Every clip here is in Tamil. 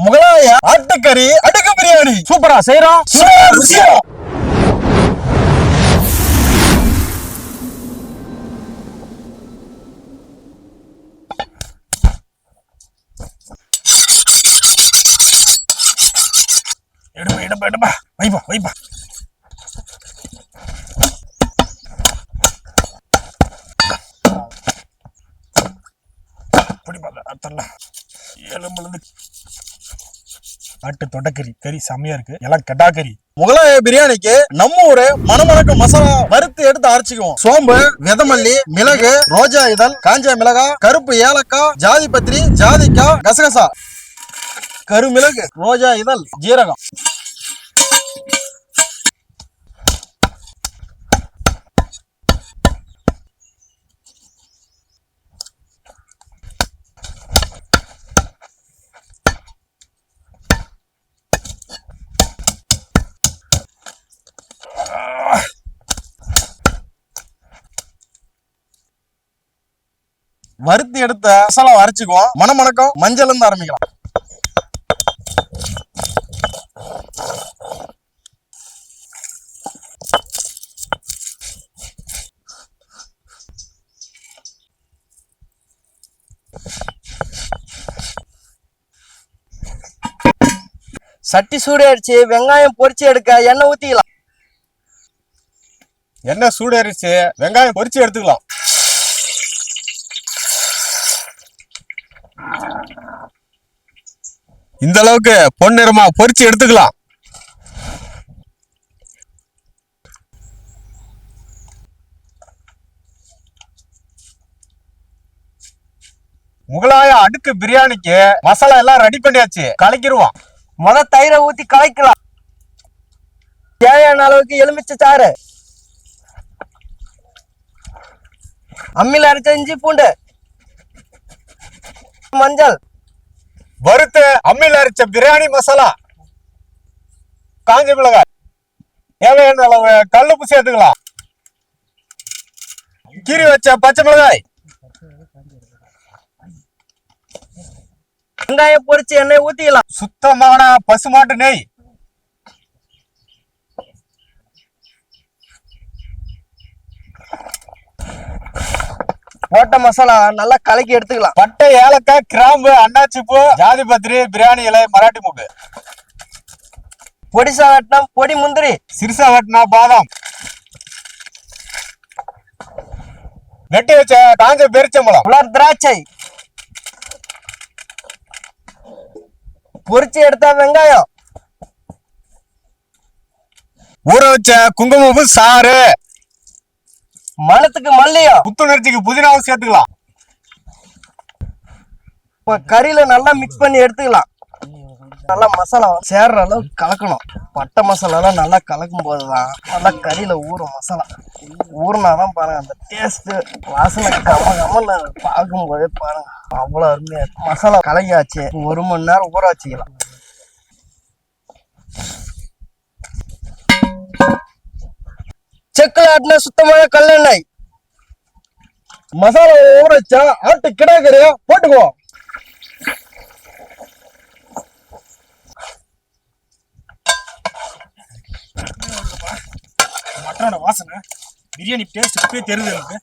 முகலாய ஆட்டுக்கறி அடுக்கு பிரியாணி சூப்பரா செய்யறோம். எடுப்பா வைப்பா வைப்பா. ஆட்டு தொடைக்கறி கறி செம்மையா இருக்கு. எல்லாம் கெட்டாக்கறி. முகலாய பிரியாணிக்கு நம்ம ஒரு மணமணக்க மசாலா வறுத்து எடுத்து அரைச்சிக்குவோம். சோம்பு, விதமல்லி, மிளகு, ரோஜா இதழ், காஞ்ச மிளகா, கருப்பு ஏலக்காய், ஜாதி பத்திரி, ஜாதிக்காய், கசகசா, கருமிளகு, ரோஜா இதழ், ஜீரகம். வறுத்து எடுத்த மசாலா அரைச்சிக்குவோம். மணமணக்கம் மஞ்சள் இருந்து ஆரம்பிக்கலாம். சட்டி சூடு அடிச்சு வெங்காயம் பொரிச்சு எடுக்க எண்ணெய் ஊத்திக்கலாம். எண்ணெய் சூடு அடிச்சு வெங்காயம் பொரிச்சு எடுத்துக்கலாம். இந்த அளவுக்கு பொன்னிறமா பொரிச்சு எடுத்துக்கலாம். முகலாய அடுக்கு பிரியாணிக்கு மசாலா எல்லாம் ரெடி பண்ணியாச்சு. கலக்கிடுவோம். தயிரை ஊத்தி கலக்கலாம். தேவையான அளவுக்கு எலுமிச்சை சாறு, அம்மில அரைச்ச இஞ்சி பூண்டு, மஞ்சள், வறுத்து அம்மியில் அரைச்ச பிரியாணி மசாலா, காஞ்ச மிளகாய், தேவையான அளவு கல்லுப்பு சேர்த்துக்கலாம். கீறி வச்ச பச்சை மிளகாய், வெங்காயம் பொரிச்சு எண்ணெய் ஊத்திக்கலாம். சுத்தமான பசுமாட்டு நெய், போட்ட மசாலா நல்லா கலக்கி எடுத்துக்கலாம். பட்டை, ஏலக்காய், கிராம்பு, அன்னாச்சிப்பூ, ஜாதி பத்திரி, பிரியாணி இலை, மராட்டி மூக்கு, பொடிசா வெட்டினா பொடி முந்திரி, சிறுசா வெட்டினா பாதாம், வெட்டி வச்ச காஞ்ச பெரிச்சம்பழம், உலர் திராட்சை, பொரிச்சு எடுத்த வெங்காயம், ஊற வச்ச குங்குமப்பூ சாறு, மணத்துக்கு மல்லியம், புத்துணர்ச்சிக்கு புதினாவும் சேர்த்துக்கலாம். கறியில நல்லா மிக்ஸ் பண்ணி எடுத்துக்கலாம். நல்லா மசாலா சேர்ற அளவுக்கு கலக்கணும். பட்டை மசாலா எல்லாம் நல்லா கலக்கும் போதுதான் நல்லா கறியில ஊறும். மசாலா ஊறினாதான் பாருங்க அந்த டேஸ்ட் வாசனை கமல்ல பார்க்கும் போதே பாருங்க அவ்வளவு அருமையா இருக்கு. மசாலா கலக்கியாச்சு. 1 மணி நேரம் ஊற வச்சுக்கலாம். செக்குல ஆட்டின சுத்தமான கல்லெண்ணெய், மசாலா ஊற வச்சா ஆட்டு கிடாக்கறியா போட்டுக்குவோம். மட்டனோட வாசனை பிரியாணி டேஸ்ட் இப்பவே தெரியுது எனக்கு.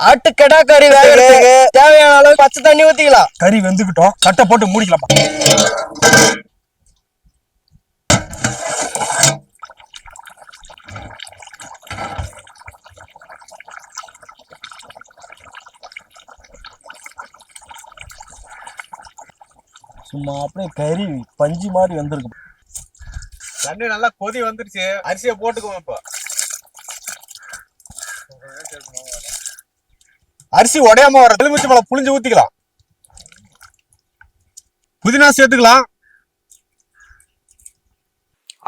ஆட்டு கெடா கறி வேகிறதுக்கு தேவையான அளவு பச்சை தண்ணி ஊத்திக்கலாம். கறி வெந்துக்கிட்டோம். சட்டை போட்டு மூடிக்கலாம். சும்மா அப்படியே கறி பஞ்சு மாதிரி வந்திருக்கு. தண்ணி நல்லா கொதி வந்துருச்சு. அரிசியை போட்டுக்குவோம். இப்போ அரிசி உடையாம வர எலுமிச்சை பழம் புளிஞ்சு ஊத்திக்கலாம். புதினா சேர்த்துக்கலாம்.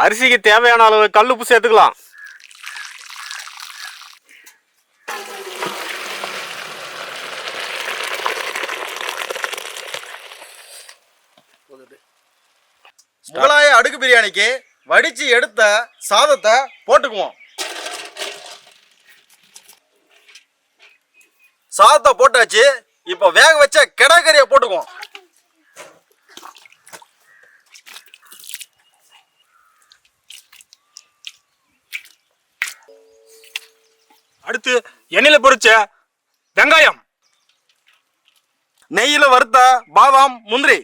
அரிசிக்கு தேவையான அளவு கல்லுப்பு சேர்த்துக்கலாம். முகலாய அடுக்கு பிரியாணிக்கு வடிச்சு எடுத்த சாதத்தை போட்டுக்குவோம். சாதத்தை போட்டாச்சு. இப்ப வேக வச்ச கெடாக்கறியை போட்டுக்குவோம். அடுத்து எண்ணெயில பொரிச்ச வெங்காயம், நெய்யில வறுத்த பாதாம் முந்திரி,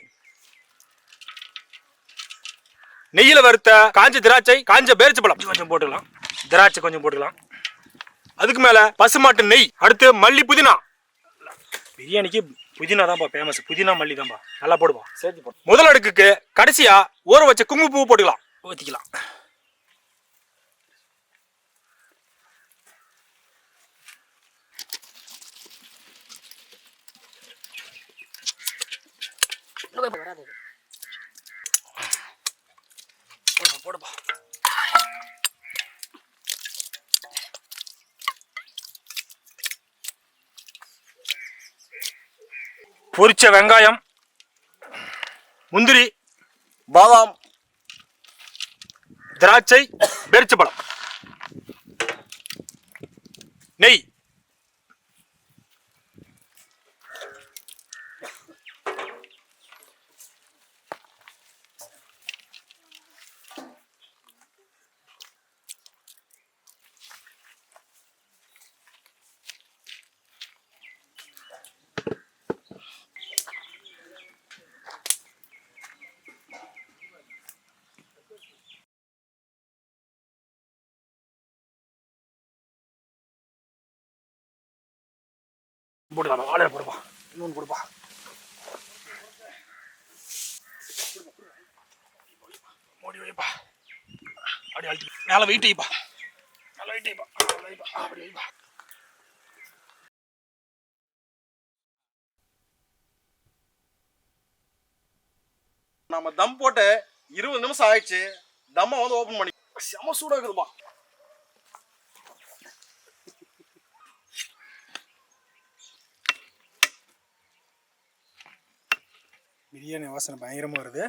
நெய்யில வறுத்த காஞ்ச திராட்சை, காஞ்ச பேரிச்சம்பழம் கொஞ்சம் போட்டுக்கலாம், திராட்சை கொஞ்சம் போட்டுக்கலாம். அதுக்கு மேல பசுமாட்டு நெய். அடுத்து மல்லி, புதினா. பிரியாணிக்கு புதினா தான்ப்பா ஃபேமஸ். புதினா மல்லி தான்ப்பா, நல்லா போடுவோம். சேர்த்து போடு. முதல் அடுக்குக்கு கடைசியா ஊற வச்ச குங்குமப்பூ போட்டுக்கலாம், ஊற்றிக்கலாம். போடுப்பா. பொரிச்ச வெங்காயம், முந்திரி, பாதாம், திராட்சை, பேரிச்சம்பழம், நெய், போட்டுக்கலாம். வாழையில போடுப்பா, இன்னொன்று போடுப்பா. மூடி வைப்பா. அப்படி அழுத்தி மேலே வெயிட் வைப்பா, நல்லா வெயிட் வைப்பா, அப்படி வைப்பா. நம்ம தம் போட்டு 20 நிமிஷம் ஆயிடுச்சு. தம்மை வந்து ஓபன் பண்ணி செம சூடா இருக்குதுப்பா. பிரியாணி வாசனை பயங்கரமா வருது.